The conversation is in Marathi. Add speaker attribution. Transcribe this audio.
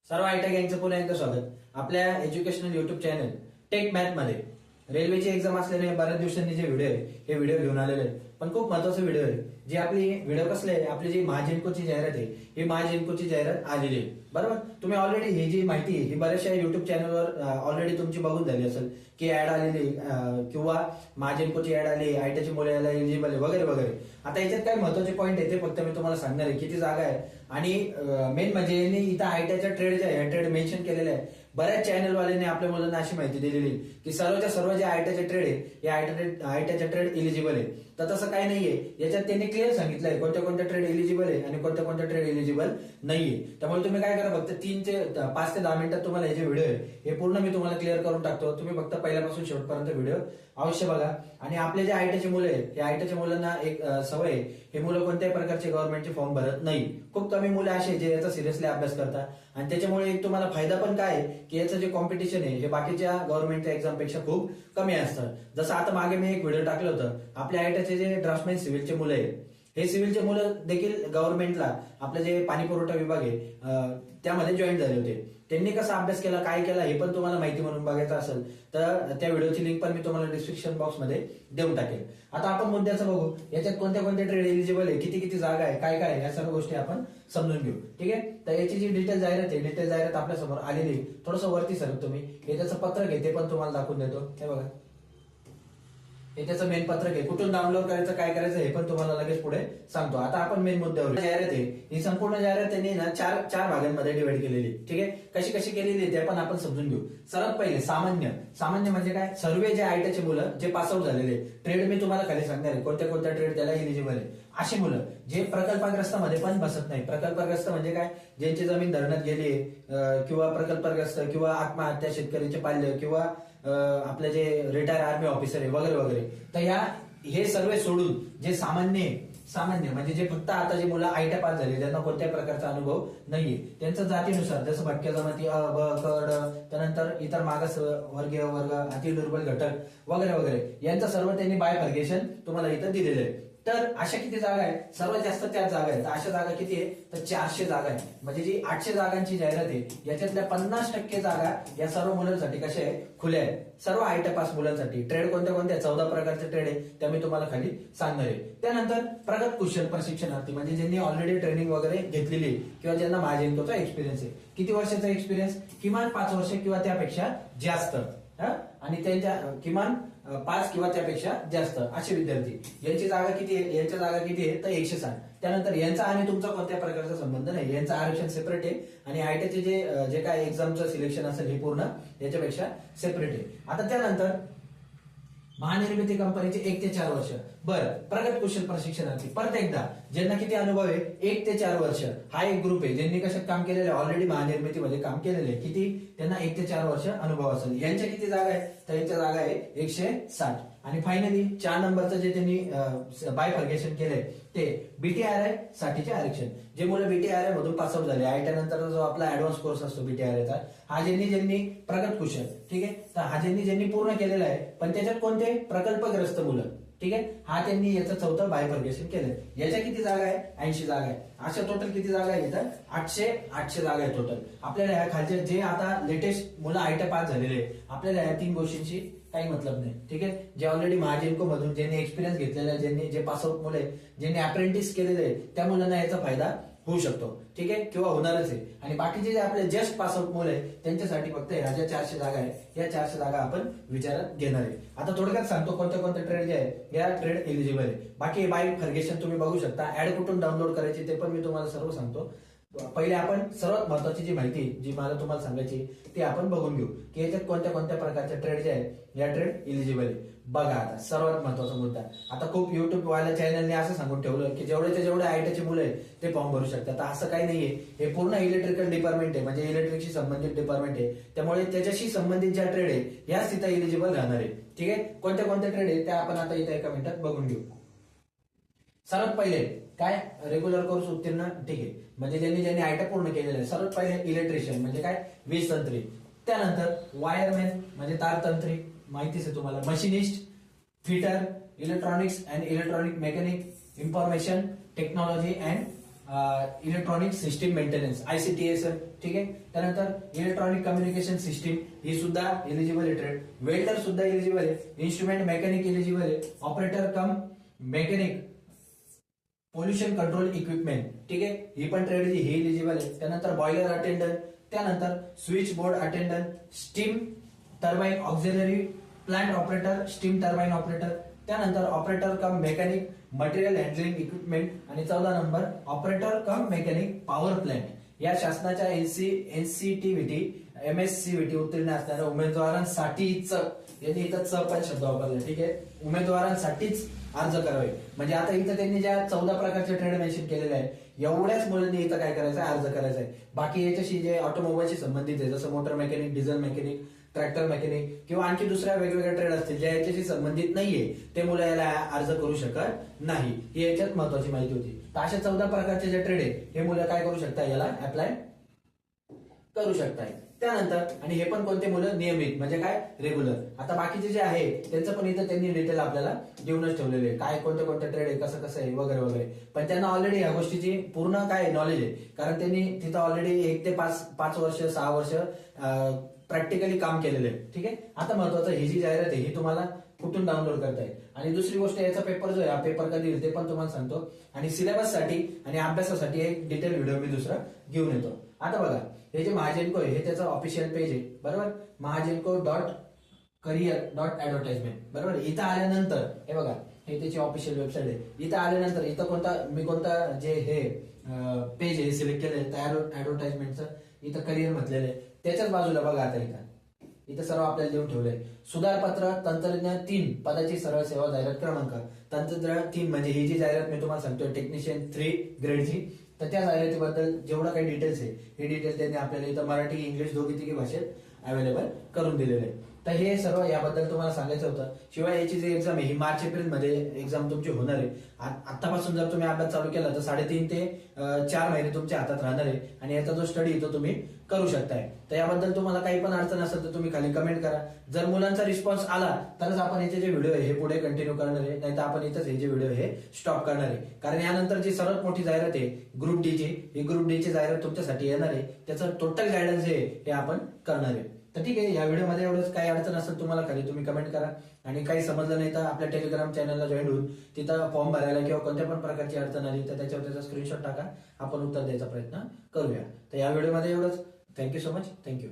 Speaker 1: सर्व आयटी गँगचं पुन्हा एकदा स्वागत आपल्या educational YouTube channel Tech Math मध्ये. रेल्वेची एक्झाम असल्याने बऱ्याच दिवसांनी जे व्हिडिओ आहे हे व्हिडिओ घेऊन आलेले आहे, पण खूप महत्वाचा व्हिडिओ आहे. जी आपली व्हिडिओ कसले आहे, आपली जी महाजिनकोची जाहिरात आहे ही महाजिनकोची जाहिरात आलेली आहे. बरोबर, तुम्ही ऑलरेडी ही जी माहिती आहे ही बऱ्याचशा युट्यूब चॅनलवर ऑलरेडी तुमची बघून झाली असेल की ऍड आलेली किंवा महाजिनकोची ऍड आली, आयटीची मुले याला एलिजिबल आहे वगैरे वगैरे. आता याच्यात काय महत्वाचे पॉईंट आहे ते फक्त मी तुम्हाला सांगणार आहे, किती जागा आहे आणि मेन म्हणजे यांनी इथं आयटीच्या ट्रेड आहे ट्रेड मेन्शन केलेले आहे. बऱ्याच चॅनलवाल्यांनी आपल्या मुलांना अशी माहिती दिलेली की सर्वच्या सर्व जे आयटीचे ट्रेड आहे हे आयटीच्या ट्रेड एलिजिबल आहे. तर तसं काही नाहीये, याच्यात त्यांनी क्लिअर सांगितलंय कोणत्या कोणत्या ट्रेड एलिजिबल आहे आणि कोणत्या कोणत्या ट्रेड एलिजिबल नाहीये. त्यामुळे तुम्ही काय करा, फक्त 5 ते 10 मिनिटात तुम्हाला हे जे व्हिडिओ आहे हे पूर्ण मी तुम्हाला क्लिअर करून टाकतो. तुम्ही फक्त पहिल्यापासून शेवटपर्यंत व्हिडिओ अवश्य बघा. आणि आपले जे आयटीचे मुलं आहेत हे आयटीच्या मुलांना एक सवय आहे, हे मुलं कोणत्याही प्रकारचे गव्हर्नमेंटचे फॉर्म भरत नाही. खूप कमी मुलं असे जे याचा सिरियसली अभ्यास करतात आणि त्याच्यामुळे एक तुम्हाला फायदा पण काय आहे की याचं जे कॉम्पिटिशन आहे हे बाकीच्या गव्हर्नमेंटच्या एक्झाम पेक्षा खूप कमी असतं. जसं आता मागे मी एक व्हिडिओ टाकलं होतं, आपल्या आयटीचे जे ड्राफ्टमॅन सिव्हिलचे मुलं आहेत हे सिव्हिलचे मुलं देखील गव्हर्नमेंटला आपलं जे पाणी पुरवठा विभाग आहे त्यामध्ये जॉईन झाले होते. त्यांनी कसा अभ्यास केला, काय केला हे पण तुम्हाला माहिती म्हणून बघायचं असेल तर त्या व्हिडिओची लिंक पण मी तुम्हाला डिस्क्रिप्शन बॉक्समध्ये देऊन टाकेल. आता आपण मुद्द्याचं बघू, याच्यात कोणत्या कोणत्या ट्रेड एलिजिबल आहे, किती किती जागा आहे, काय काय या सर्व गोष्टी आपण समजून घेऊ. ठीक आहे, तर याची जी डिटेल जाहिरात आहे, डिटेल जाहिरात आपल्या समोर आलेली. थोडंसं वरती सरक तुम्ही, हे त्याचं पत्रक आहे ते पण तुम्हाला दाखवून देतो. हे बघा, हे त्याचं मेन पत्रक आहे. कुठून डाउनलोड करायचं, काय करायचं हे पण तुम्हाला लगेच पुढे सांगतो. आता आपण मेन मुद्द्यावर, जाहिरात आहे ही संपूर्ण जाहिरात त्यांनी ना चार भागांमध्ये डिवाइड केलेली. ठीक आहे, कशी कशी केलेली आहे ते पण आपण समजून घेऊ. सर्वात पहिले सामान्य म्हणजे काय, सर्व जे आयटीचे मुलं जे पासआउट झालेले ट्रेड मी तुम्हाला खाली सांगणार आहे कोणत्या कोणत्या ट्रेड त्याला एलिजिबल आहे. अशी मुलं जे प्रकल्पग्रस्तामध्ये पण बसत नाही. प्रकल्पग्रस्त म्हणजे काय, ज्यांची जमीन धरणात गेली किंवा प्रकल्पग्रस्त किंवा आत्महत्या शेतकऱ्याचे पाल्य किंवा आपले जे रिटायर आर्मी ऑफिसर आहे वगैरे वगैरे. तर हे सर्व सोडून जे सामान्य म्हणजे जे फक्त आता जे मुलं आयटी पास झाले ज्यांना कोणत्याही प्रकारचा अनुभव नाहीये, त्यांचं जातीनुसार जसं भटक्या जमाती अ ब क ड, त्यानंतर इतर मागास वर्गीय वर्ग, अति दुर्बल घटक वगैरे वगैरे यांचं सर्व त्यांनी बायफर्गेशन तुम्हाला इथं दिलेलं आहे. तर अशा किती जागा आहेत, सर्वात जास्त त्याच जागा आहेत. अशा जागा किती आहे तर 400 जागा आहे. म्हणजे जी 800 जागांची जाहिरात आहे याच्यातल्या 50% जागा या सर्व मुलांसाठी कशा आहे, खुल्या आहेत. सर्व आयटी पास मुलांसाठी. ट्रेड कोणत्या कोणत्या 14 प्रकारचे ट्रेड आहे त्या मी तुम्हाला खाली सांगणार आहे. त्यानंतर प्रगत कुशल प्रशिक्षणार्थी म्हणजे ज्यांनी ऑलरेडी ट्रेनिंग वगैरे घेतलेली आहे किंवा ज्यांना महाजिनकोचा एक्सपिरियन्स आहे. किती वर्षाचा एक्सपिरियन्स, किमान 5 वर्ष किंवा त्यापेक्षा जास्त. आणि त्यांच्या किमान 5 किंवा त्यापेक्षा जास्त असे विद्यार्थी. यांची जागा किती आहे, यांच्या जागा किती आहे तर 160. त्यानंतर यांचा आणि तुमचा कोणत्या प्रकारचा संबंध नाही, यांचं आरक्षण सेपरेट आहे आणि आयटीचे जे काय एक्झामचं सिलेक्शन असेल हे पूर्ण याच्यापेक्षा सेपरेट आहे. आता त्यानंतर महानिर्मिती कंपनीचे 1 ते 4 वर्ष. बरं, प्रगत कुशल प्रशिक्षणार्थी परत एकदा ज्यांना किती अनुभव आहे 1 ते 4 वर्ष. हा एक ग्रुप आहे ज्यांनी कशात काम केलेलं आहे, ऑलरेडी महानिर्मितीमध्ये काम केलेलं आहे. किती, त्यांना 1 ते 4 वर्ष अनुभव असेल. यांच्या किती जागा आहे तर यांच्या जागा आहे 160. आणि फायनली 4 नंबरचं जे त्यांनी बायफर्गेशन केलंय ते बीटीआरआय साठीचे आरक्षण. जे मुलं बीटीआरआय मधून पासआउट झाले, आयटी नंतर जो आपला ऍडव्हान्स कोर्स असतो बीटीआरआयचा, हा ज्यांनी प्रगत कुशल, ठीक आहे, तर हा ज्यांनी पूर्ण केलेला आहे. पण त्याच्यात कोणते प्रकल्पग्रस्त मुलं, ठीक आहे, हा त्यांनी याचं 4थं बायफर्गेशन केलंय. याच्या किती जागा आहे 80 जागा आहे. अशा टोटल किती जागा आहे इथं 800 जागा आहे टोटल. आपल्याला ह्या खालचे जे आता लेटेस्ट मुलं आयटी पास झालेले आपल्याला ह्या 3 गोष्टींची काही मतलब नाही. ठीक आहे, जे ऑलरेडी महाजिनको मधून ज्यांनी एक्सपिरियन्स घेतलेला आहे, ज्यांनी जे पासआउट मुले ज्यांनी अप्रेंटिस केलेले आहे त्या मुलांना याचा फायदा होऊ शकतो. ठीक आहे, किंवा होणारच आहे. आणि बाकीचे जे आपले जस्ट पासआउट मुलं आहे त्यांच्यासाठी फक्त ह्या ज्या 400 जागा आहे या 400 जागा आपण विचारात घेणार आहे. आता थोडक्यात सांगतो कोणत्या कोणत्या ट्रेड जे आहे या ट्रेड एलिजिबल आहे. बाकी बायफर्गेशन तुम्ही बघू शकता. ऍड कुठून डाउनलोड करायची ते पण मी तुम्हाला सर्व सांगतो. पहिले आपण सर्वात महत्वाची जी माहिती जी मला तुम्हाला सांगायची ती आपण बघून घेऊ की याच्यात कोणत्या कोणत्या प्रकारच्या ट्रेड जे आहेत या ट्रेड एलिजिबल आहे. बघा, आता सर्वात महत्वाचा मुद्दा, आता खूप युट्यूब वाल्या चॅनलने असं सांगून ठेवलं की जेवढे आयटीचे मुलं आहेत ते फॉर्म भरू शकतात. असं काही नाहीये. हे पूर्ण इलेक्ट्रिकल डिपार्टमेंट आहे, म्हणजे इलेक्ट्रिकशी संबंधित डिपार्टमेंट आहे. त्यामुळे त्याच्याशी संबंधित ज्या ट्रेड आहे याच तिथं एलिजिबल राहणार आहे. ठीक आहे, कोणत्या कोणत्या ट्रेड आहे त्या आपण आता इथे एका मिनिटात बघून घेऊ. सर्वात पहिले काय, रेग्युलर कोर्स उत्तीर्ण, ठीक आहे, म्हणजे ज्यांनी आयटी पूर्ण केलेलं आहे. सर्वात पहिले इलेक्ट्रिशियन म्हणजे काय, वीज तंत्री. त्यानंतर वायरमॅन म्हणजे तारतंत्री, माहितीच आहे तुम्हाला. Machinist, fitter, electronics and electronic mechanic, information technology and electronic system maintenance ICTS, ठीक आहे. त्यानंतर इलेक्ट्रॉनिक कम्युनिकेशन सिस्टीम ही सुद्धा एलिजिबल आहे ट्रेड. वेल्डर सुद्धा एलिजिबल आहे. इन्स्ट्रुमेंट मेकॅनिक एलिजिबल आहे. Operator cum mechanic pollution control equipment, ठीक आहे, ही पण ट्रेड ही एलिजिबल आहे. त्यानंतर बॉयलर अटेंडंट, त्यानंतर switch board attendant, steam turbine auxiliary plant operator, steam turbine operator, त्यानंतर operator cum mechanic material handling equipment, आणि 14 number operator cum mechanic power plant. या शासनाच्या NCTVT MSCVT उत्तीर्ण असणाऱ्या उमेदवारांसाठीच, यांनी इथं च पण शब्द वापरला, ठीक आहे, उमेदवारांसाठीच अर्ज करावे. म्हणजे आता इथं त्यांनी ज्या 14 प्रकारचे ट्रेड मेन्शन केलेले आहे, एवढ्याच मुलांनी इथं काय करायचं आहे, अर्ज करायचा आहे. बाकी याच्याशी जे ऑटोमोबाईलशी संबंधित आहे, जसं motor mechanic, diesel mechanic, tractor mechanic किंवा आणखी दुसऱ्या वेगवेगळ्या ट्रेड असतील ज्या याच्याशी संबंधित नाहीये, ते मुलं याला अर्ज करू शकत नाही. ही याच्यात महत्वाची माहिती होती. तर अशा 14 प्रकारचे जे ट्रेड आहे हे मुलं काय करू शकतात, याला अप्लाय करू शकताय. त्यानंतर आणि हे पण कोणते मुलं, नियमित म्हणजे काय, रेग्युलर. आता बाकीचे जे आहे त्यांचं पण इथं त्यांनी डिटेल आपल्याला देऊनच ठेवलेले आहे, काय कोणते कोणते ट्रेड आहे, कसं कसं आहे वगैरे वगैरे. पण त्यांना ऑलरेडी या गोष्टीची पूर्ण काय नॉलेज आहे, कारण त्यांनी तिथं ऑलरेडी 1 ते 5 वर्ष 6 वर्ष प्रॅक्टिकली काम केलेलं आहे, ठीक आहे. आता महत्वाचं, ही जी जाहिरात आहे ही तुम्हाला कुठून डाउनलोड करताय, आणि दुसरी गोष्ट याचा पेपर जो आहे, हा पेपर कधी येईल ते पण तुम्हाला सांगतो, आणि सिलेबस साठी आणि अभ्यासासाठी एक डिटेल व्हिडिओ मी दुसरा घेऊन येतो. आता बघा, हे जे महाजेनको आहे हे त्याचं ऑफिशियल पेज आहे, बरोबर, mahajenko.career.advertisement, बरोबर. इथं आल्यानंतर हे बघा, हे त्याची ऑफिशियल वेबसाईट आहे. इथं आल्यानंतर इथं कोणता जे हे पेज आहे सिलेक्ट केलंय ऍडव्हर्टाइजमेंटचं, इथं करिअर म्हटलेलं आहे. त्याच्याच बाजूला बघा, आता इथं सर्व आपल्याला देऊन ठेवलंय. सुधारपत्र तंत्रज्ञ 3 पदाची सरळ सेवा जाहिरात क्रमांक. तंत्रज्ञ 3 म्हणजे ही जी जाहिरात मी तुम्हाला सांगतोय टेक्निशियन 3 ग्रेडची, तर त्या जाहिरातीबद्दल जेवढं काही डिटेल्स आहे हे डिटेल्स त्यांनी आपल्याला इथं मराठी इंग्लिश दोघी भाषेत अवेलेबल करून दिलेले आहे. तर हे सर्व याबद्दल तुम्हाला सांगायचं होतं. शिवाय याची जी एक्झाम आहे ही मार्च एप्रिल मध्ये एक्झाम तुमची होणार आहे. आतापासून जर तुम्ही अभ्यास चालू केला तर 3.5 ते 4 महिने तुमच्या हातात राहणार आहे, आणि याचा जो स्टडी तो तुम्ही करू शकताय. तर याबद्दल तुम्हाला काही पण अडचण असेल तर तुम्ही खाली कमेंट करा. जर मुलांचा रिस्पॉन्स आला तरच आपण याचे जे व्हिडिओ आहे हे पुढे कंटिन्यू करणार आहे, नाही तर आपण इथंच हे जे व्हिडिओ हे स्टॉप करणार आहे. कारण यानंतर जी सर्वात मोठी जाहिरात आहे ग्रुप डी ची, ही ग्रुप डी ची जाहिरात तुमच्यासाठी येणार आहे. त्याचं टोटल गायडन्स हे आपण करणार आहे. तर ठीक आहे, या व्हिडिओमध्ये एवढंच. काही अडचण असेल तुम्हाला खाली तुम्ही कमेंट करा, आणि काही समजलं नाही तर आपल्या टेलिग्राम चॅनलला जॉईन होऊन तिथं फॉर्म भरायला किंवा कोणत्या पण प्रकारची अडचण आली तर त्याच्यावर त्याचा स्क्रीनशॉट टाका, आपण उत्तर द्यायचा प्रयत्न करूया. तर या व्हिडिओमध्ये एवढंच. Thank you so much. थँक्यू.